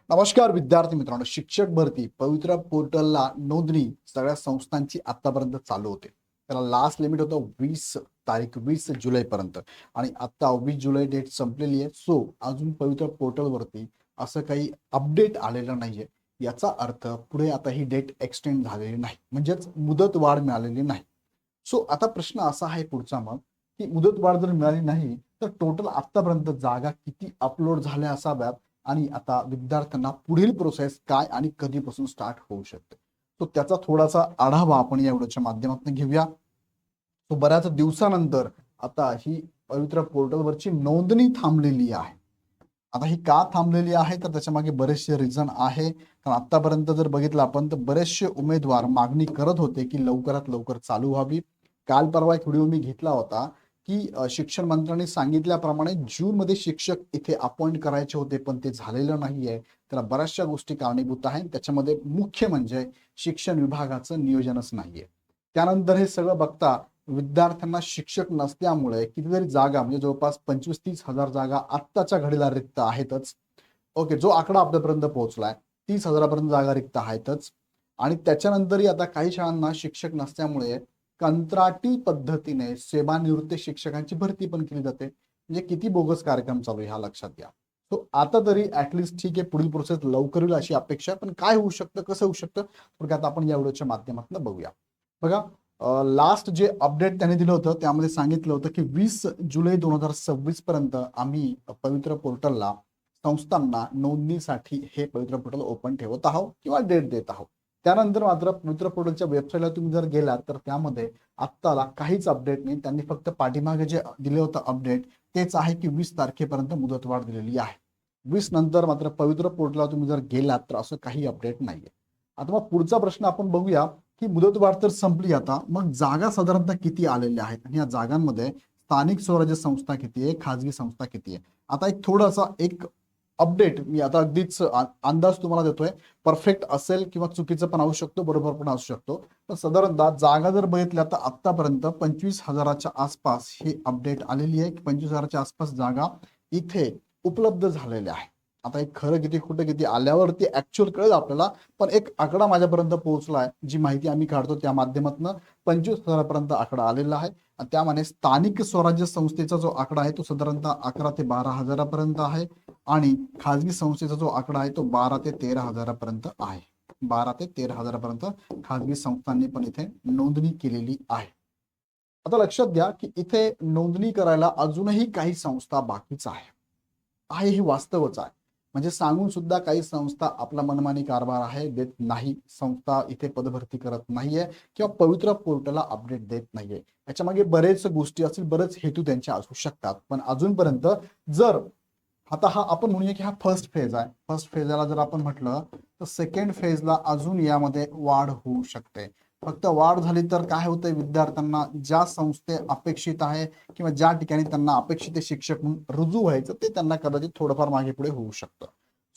नमस्कार विद्यार्थी मित्रांनो, शिक्षक भरती पवित्र पोर्टलला नोंदणी सगळ्या संस्थांची आतापर्यंत चालू होते. त्याला लास्ट लिमिट होतं 20 जुलै पर्यंत आणि आता 20 जुलै डेट संपलेली आहे. सो अजून पवित्र पोर्टलवरती असं काही अपडेट आलेलं नाहीये. याचा अर्थ पुढे आता ही डेट एक्सटेंड झालेली नाही, म्हणजेच मुदत वाढ मिळालेली नाही. सो आता प्रश्न असा आहे पुढचा मग, की मुदत वाढ जर मिळाली नाही तर टोटल आतापर्यंत जागा किती अपलोड झाल्या असाव्यात आणि आता विद्यार्थ्यांना पुढील प्रोसेस काय आणि कधीपासून स्टार्ट होऊ शकते. तो त्याचा थोडासा आढावा आपण या व्हिडिओच्या माध्यमातून घेऊया. तो बऱ्याच दिवसानंतर आता ही पवित्र पोर्टलवरची नोंदणी थांबलेली आहे. आता ही का थांबलेली आहे तर त्याच्यामागे बरेचसे रिझन आहे. कारण आतापर्यंत जर बघितलं आपण तर बरेचसे उमेदवार मागणी करत होते की लवकरात लवकर चालू व्हावी. काल परवा एक व्हिडिओ मी घेतला होता की शिक्षण मंत्र्यांनी सांगितल्याप्रमाणे जूनमध्ये शिक्षक इथे अपॉइंट करायचे होते, पण ते झालेलं नाहीये. त्याला बऱ्याचशा गोष्टी कारणीभूत आहेत. त्याच्यामध्ये मुख्य म्हणजे शिक्षण विभागाचं नियोजनच नाहीये. त्यानंतर हे सगळं बघता विद्यार्थ्यांना शिक्षक नसल्यामुळे कितीतरी जागा म्हणजे जवळपास 25-30 हजार जागा आत्ताच्या घडीला रिक्त आहेतच. ओके, जो आकडा आपल्यापर्यंत पोहोचलाय 30,000पर्यंत जागा रिक्त आहेतच. आणि त्याच्यानंतरही आता काही शाळांना शिक्षक नसल्यामुळे कंत्राटी पद्धतीने सेवानिवृत्त शिक्षकांची भरती पण केली जाते. म्हणजे किती बोगस कार्यक्रम चालू आहे ह्या लक्षात घ्या. तो आता तरी ऍटलिस्ट ठीक आहे, पुढील प्रोसेस लवकर होईल अशी अपेक्षा. पण काय होऊ शकतं, कसं होऊ शकतं, थोडक्यात आपण या व्हिडिओच्या माध्यमातून बघूया. बघा, लास्ट जे अपडेट त्यांनी दिलं होतं त्यामध्ये सांगितलं होतं की 20 जुलै 2026 पर्यंत आम्ही पवित्र पोर्टलला संस्थांना नोंदणीसाठी हे पवित्र पोर्टल ओपन ठेवत आहोत किंवा डेट देत आहोत. त्यानंतर मात्र पवित्र पोर्टलच्या वेबसाईटला तुम्ही जर गेलात तर त्यामध्ये आत्ताला काहीच अपडेट नाही. त्यांनी फक्त पाठीमागे जे दिले होतं अपडेट तेच आहे की 20 तारखेपर्यंत मुदतवाढ दिलेली आहे. 20 नंतर मात्र पवित्र पोर्टलला तुम्ही जर गेलात तर असं काही अपडेट नाहीये. आता मग पुढचा प्रश्न आपण बघूया की मुदतवाढ तर संपली, आता मग जागा साधारणतः किती आलेल्या आहेत आणि या जागांमध्ये स्थानिक स्वराज्य संस्था किती आहे, खाजगी संस्था किती आहे. आता एक थोडासा एक अपडेट मी आता अगदीच अंदाज तुम्हाला देतोय. परफेक्ट असेल किंवा चुकीचं पण असू शकतो, बरोबर पण असू शकतो. पण साधारणतः जागा जर बघितल्या तर आतापर्यंत 25,000च्या आसपास ही अपडेट आलेली आहे की 25,000च्या आसपास जागा इथे उपलब्ध झालेल्या आहे. आता एक खरं किती खोटं किती आल्यावरती ऍक्च्युअल कळेल आपल्याला. पण एक आकडा माझ्यापर्यंत पोहोचलाय, जी माहिती आम्ही काढतो त्या माध्यमातून 25,000पर्यंत आकडा आलेला आहे. त्यामध्ये स्थानिक स्वराज्य संस्थेचा जो आकडा आहे तो साधारणतः 11 ते 12 हजारापर्यंत आहे आणि खाजगी संस्थेचा जो आकडा आहे तो 12 ते 13 हजारापर्यंत आहे. 12 ते 13 हजारापर्यंत खाजगी संस्थांनी पण इथे नोंदणी केलेली आहे. आता लक्षात घ्या की इथे नोंदणी करायला अजूनही काही संस्था बाकीच आहे हे वास्तवच आहे. म्हणजे सांगून सुद्धा काही संस्था आपला मनमानी कारभार आहे, देत नाही. संस्था इथे पदभरती करत नाहीये किंवा पवित्र पोर्टलला अपडेट देत नाहीये. याच्यामागे बरेच गोष्टी असतील, बरेच हेतू त्यांचे असू शकतात. पण अजूनपर्यंत जर आता हा आपण म्हणूया की हा फर्स्ट फेज आहे. फर्स्ट फेजला जर आपण म्हटलं तर सेकंड फेजला अजून यामध्ये वाढ होऊ शकते. फक्त वाढ झाली तर काय होतंय, विद्यार्थ्यांना ज्या संस्थे अपेक्षित आहे किंवा ज्या ठिकाणी त्यांना अपेक्षित शिक्षक म्हणून रुजू व्हायचं ते त्यांना कदाचित थोडंफार मागे पुढे होऊ शकतं.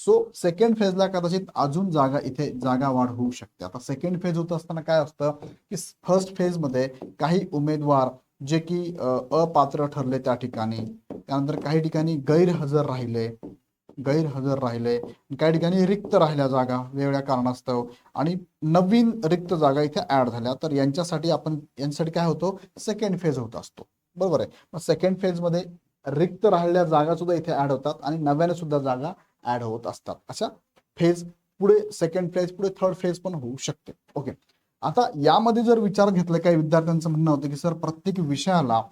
सो सेकंड फेजला कदाचित अजून इथे जागा वाढ होऊ शकते. आता सेकंड फेज होत असताना काय असतं की फर्स्ट फेज मध्ये काही उमेदवार जे की अपात्र ठरले त्या ठिकाणी, त्यानंतर काही ठिकाणी गैरहजर राहिले, काही ठिकाणी रिक्त राहिल्या जागा वेगवेगळ्या कारणास्तव आणि नवीन रिक्त जागा इथे ऍड झाल्या. तर यांच्यासाठी काय होतो, सेकंड फेज होत असतो. बरोबर आहे. मग सेकंड फेज मध्ये रिक्त राहिलेल्या जागा सुद्धा इथे ऍड होतात आणि नव्याने सुद्धा जागा ऍड होत असतात. अशा फेज पुढे सेकंड फेज पुढे थर्ड फेज पण होऊ शकते. ओके, आता यामध्ये जर विचार घेतला, काही विद्यार्थ्यांचं म्हणणं होतं की सर प्रत्येक विषयाला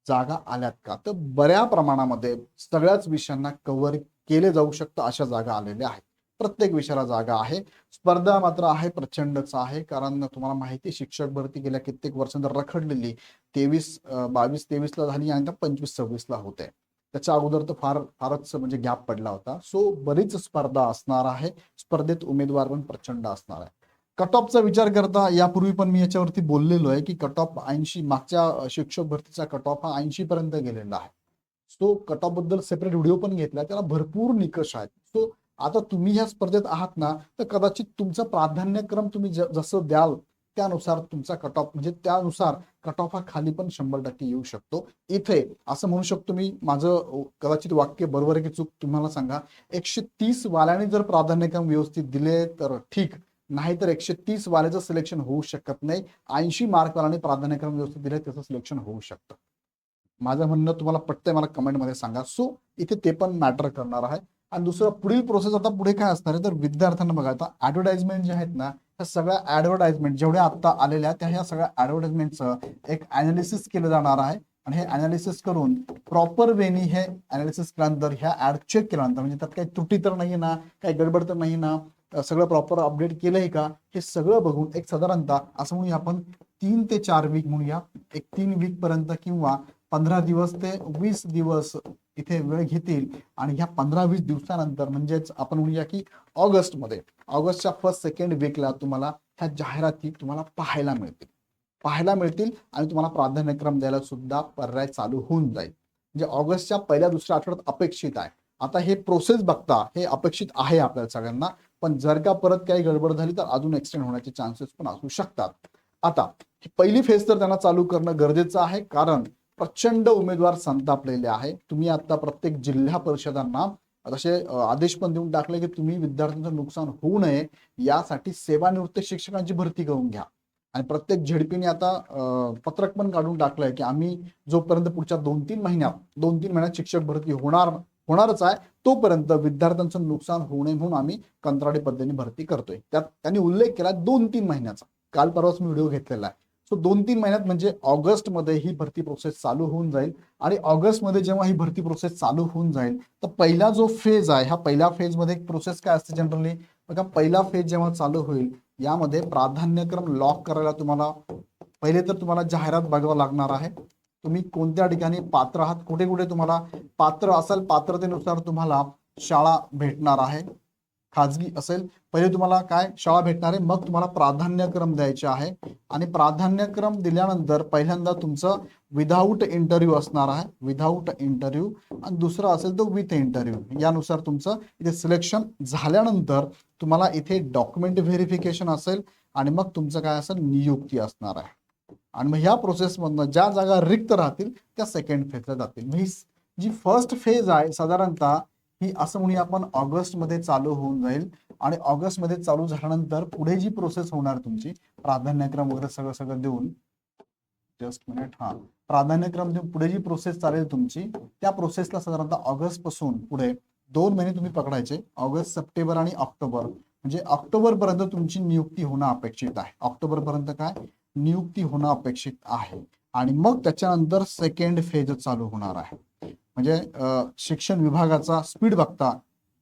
जागा आल्यात का, तर बऱ्या प्रमाणामध्ये सगळ्याच विषयांना कव्हर केले जाऊ शकतं अशा जागा आलेल्या आहेत. प्रत्येक विषयाला जागा आहे. स्पर्धा मात्र आहे, प्रचंडच आहे. कारण तुम्हाला माहिती शिक्षक भरती गेल्या कित्येक वर्षांतर रखडलेली 22-23ला झाली आणि 25-26ला होते. त्याच्या अगोदर तर फारच म्हणजे गॅप पडला होता. सो बरीच स्पर्धा असणार आहे. स्पर्धेत उमेदवार पण प्रचंड असणार आहे. कट ऑफचा विचार करता यापूर्वी पण मी याच्यावरती बोललेलो आहे की कट ऑफ 80, मागच्या शिक्षक भरतीचा कट ऑफ हा 80 पर्यंत गेलेला आहे. सो कट ऑफ बद्दल सेपरेट व्हिडिओ पण घेतला, त्याला भरपूर निकष आहेत. सो आता तुम्ही ह्या स्पर्धेत आहात ना, तर कदाचित तुमचा प्राधान्यक्रम तुम्ही जसं द्याल त्यानुसार तुमचा कट ऑफ म्हणजे त्यानुसार कट ऑफ हा खाली पण 100% येऊ शकतो. इथे असं म्हणू शकतो मी, माझं कदाचित वाक्य बरोबर आहे की चूक तुम्हाला सांगा, 130 वाल्याने जर प्राधान्यक्रम व्यवस्थित दिले तर ठीक, नाहीतर 130 वाल्याचं सिलेक्शन होऊ शकत नाही. 80 मार्क वाल्याने प्राधान्यक्रम व्यवस्थित दिले त्याचं सिलेक्शन होऊ शकतं. माझं म्हणणं तुम्हाला पटतंय मला कमेंटमध्ये सांगा. सो इथे ते पण मॅटर करणार आहे. आणि दुसरं पुढील प्रोसेस आता पुढे काय असणार आहे तर विद्यार्थ्यांना बघा, आता ऍडव्हर्टाइजमेंट जे आहेत ना, त्या सगळ्या ऍडव्हर्टाइजमेंट जेवढ्या आता आलेल्या त्या ह्या सगळ्या ऍडव्हर्टाइजमेंटचं एक अनालिसिस केलं जाणार आहे. आणि हे अनालिसिस करून प्रॉपर वेनी हे अनालिसिस केल्यानंतर ह्या ऍड चेक केल्यानंतर म्हणजे त्यात काही त्रुटी तर नाही ना, काही गडबड तर नाही ना, सगळं प्रॉपर अपडेट केलंय का, हे सगळं बघून एक साधारणतः असं म्हणूया आपण 3 ते 4 वीक म्हणूया, एक 3 वीक पर्यंत किंवा 15 दिवस ते 20 दिवस इथे वेळ घेतील. आणि ह्या 15-20 दिवसानंतर म्हणजेच आपण म्हणूया की ऑगस्टच्या फर्स्ट सेकंड वीकला तुम्हाला ह्या जाहिराती तुम्हाला पाहायला मिळतील आणि तुम्हाला प्राधान्यक्रम द्यायला सुद्धा पर्याय चालू होऊन जाईल. म्हणजे ऑगस्टच्या पहिल्या दुसऱ्या आठवड्यात अपेक्षित आहे. आता हे प्रोसेस बघता हे अपेक्षित आहे आपल्याला सगळ्यांना, पण जर का परत काही गडबड झाली तर अजून एक्सटेंड होण्याचे चान्सेस पण असू शकतात. आता ही पहिली फेज तर त्यांना चालू करणं गरजेचं आहे, कारण प्रचंड उमेदवार संतापलेले आहे. तुम्ही आता प्रत्येक जिल्हा परिषदांना असे आदेश पण देऊन टाकले की तुम्ही विद्यार्थ्यांचं नुकसान होऊ नये यासाठी सेवानिवृत्त शिक्षकांची भरती करून घ्या. आणि प्रत्येक झेडपीने आता पत्रक पण काढून टाकलंय की आम्ही जोपर्यंत पुढच्या 2-3 महिन्यात शिक्षक भरती होणारच आहे, तोपर्यंत विद्यार्थ्यांचं नुकसान होऊ नये म्हणून आम्ही कंत्राटी पद्धतीने भरती करतोय. त्यात त्यांनी उल्लेख केला 2-3 महिन्याचा. काल परवाच मी व्हिडिओ घेतलेला आहे. सो 2-3 महिन्यात म्हणजे ऑगस्टमध्ये ही भरती प्रोसेस चालू होऊन जाईल. आणि ऑगस्टमध्ये जेव्हा ही भरती प्रोसेस चालू होऊन जाईल तर पहिला जो फेज आहे, ह्या पहिल्या फेजमध्ये एक प्रोसेस काय असते जनरली बघा, पहिला फेज जेव्हा चालू होईल यामध्ये प्राधान्यक्रम लॉक करायला तुम्हाला पहिले तर तुम्हाला जाहिरात बघावं लागणार आहे. तुम्ही कोणत्या ठिकाणी पात्र आहात, कुठे कुठे तुम्हाला पात्र असाल, पात्रतेनुसार तुम्हाला शाळा भेटणार आहे. खाजगी असेल पहिले तुम्हाला काय शाळा भेटणार आहे, मग तुम्हाला प्राधान्यक्रम द्यायचे आहे. आणि प्राधान्यक्रम दिल्यानंतर पहिल्यांदा तुमचं विदाऊट इंटरव्ह्यू असणार आहे, विदाऊट इंटरव्ह्यू. आणि दुसरा असेल तो विथ इंटरव्ह्यू. यानुसार तुमचं इथे सिलेक्शन झाल्यानंतर तुम्हाला इथे डॉक्युमेंट व्हेरिफिकेशन असेल आणि मग तुमचं काय असेल नियुक्ती असणार आहे. आणि मग ह्या प्रोसेसमधनं ज्या जागा रिक्त राहतील त्या सेकंड फेजला जातील. जी फर्स्ट फेज आहे साधारणतः ही असं म्हणूया आपण ऑगस्टमध्ये चालू होऊन जाईल. आणि ऑगस्टमध्ये चालू झाल्यानंतर पुढे जी प्रोसेस होणार तुमची प्राधान्यक्रम वगैरे सगळं देऊन, जस्ट मिनिट, प्राधान्यक्रम देऊन पुढे जी प्रोसेस चालेल तुमची त्या प्रोसेसला साधारणतः ऑगस्ट पासून पुढे 2 महिने तुम्ही पकडायचे. ऑगस्ट, सप्टेंबर आणि ऑक्टोबर, म्हणजे ऑक्टोबर पर्यंत तुमची नियुक्ती होणं अपेक्षित आहे. ऑक्टोबर पर्यंत काय नियुक्ती होणं अपेक्षित आहे. आणि मग त्याच्यानंतर सेकंड फेज चालू होणार आहे. म्हणजे शिक्षण विभागाचा स्पीड बघता,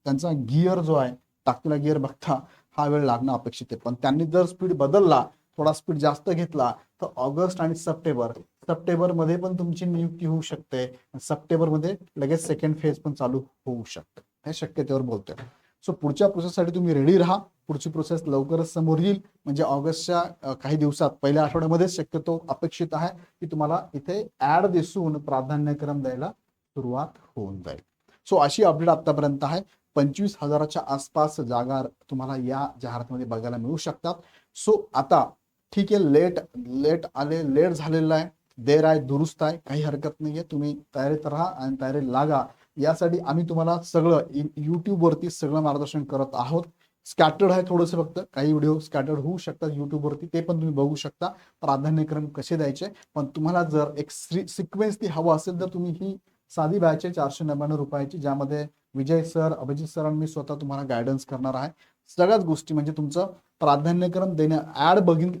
त्यांचा गिअर जो आहे टाकलेला गिअर बघता हा वेळ लागणं अपेक्षित आहे. पण त्यांनी जर स्पीड बदलला, थोडा स्पीड जास्त घेतला तर ऑगस्ट आणि सप्टेंबरमध्ये पण तुमची नियुक्ती होऊ शकते. सप्टेंबरमध्ये लगेच सेकंड फेज पण चालू होऊ शकते. हे शक्यतेवर बोलतोय. सो पुढच्या प्रोसेससाठी तुम्ही रेडी राहा. पुढची प्रोसेस लवकरच समोर येईल. म्हणजे ऑगस्टच्या काही दिवसात पहिल्या आठवड्यामध्ये शक्यतो अपेक्षित आहे की तुम्हाला इथे ऍड दिसून प्राधान्यक्रम द्यायला सुरुवात होऊन जाईल. सो अशी अपडेट आतापर्यंत आहे. 25,000च्या आसपास जागा तुम्हाला या जाहिरातीमध्ये बघायला मिळू शकतात. सो आता ठीक आहे, लेट झालेलं आहे, देर आहे दुरुस्त आहे, काही हरकत नाहीये. तुम्ही तयारीत राहा आणि तयारी लागा. यासाठी आम्ही तुम्हाला सगळं युट्यूबवरती सगळं मार्गदर्शन करत आहोत. स्कॅटर्ड आहे थोडंसं, फक्त काही व्हिडिओ स्कॅटर्ड होऊ शकतात युट्यूबवरती, ते पण तुम्ही बघू शकता. प्राधान्यक्रम कसे द्यायचे, पण तुम्हाला जर एक सिक्वेन्स ती हवं असेल तर तुम्ही ही साधी बॅच आहे 499 रुपयाची, ज्यामध्ये विजय सर, अभिजित सर आणि मी स्वतः तुम्हाला गायडन्स करणार आहे. सगळ्याच गोष्टी म्हणजे तुमचं प्राधान्यक्रम ऍड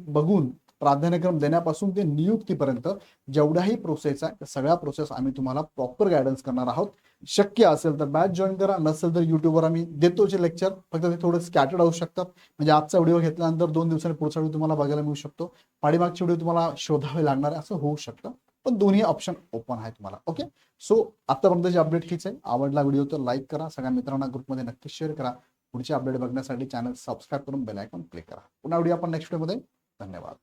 बघून प्राधान्यक्रम देण्यापासून ते नियुक्तीपर्यंत जेवढ्याही प्रोसेस आहे त्या सगळ्या प्रोसेस आम्ही तुम्हाला प्रॉपर गायडन्स करणार आहोत. शक्य असेल तर बॅच जॉईन करा, नसेल तर युट्यूबवर आम्ही देतोचे लेक्चर, फक्त ते थोडं स्कॅटर्ड होऊ शकतात. म्हणजे आजचा व्हिडिओ घेतल्यानंतर 2 दिवसांनी पुढचा व्हिडिओ तुम्हाला बघायला मिळू शकतो, पाठीमागचे व्हिडिओ तुम्हाला शोधावे लागणार आहे, असं होऊ शकतं. पण दोन्ही ऑप्शन ओपन आहे तुम्हाला. ओके, सो आतापर्यंतची अपडेट हीच आहे. आवडला व्हिडिओ तर लाईक करा, सगळ्या मित्रांना ग्रुपमध्ये नक्की शेअर करा. पुढचे अपडेट बघण्यासाठी चॅनल सबस्क्राईब करून बेल आयकॉन क्लिक करा. पुन्हा व्हिडिओ आपण नेक्स्ट व्हिडिओमध्ये. धन्यवाद.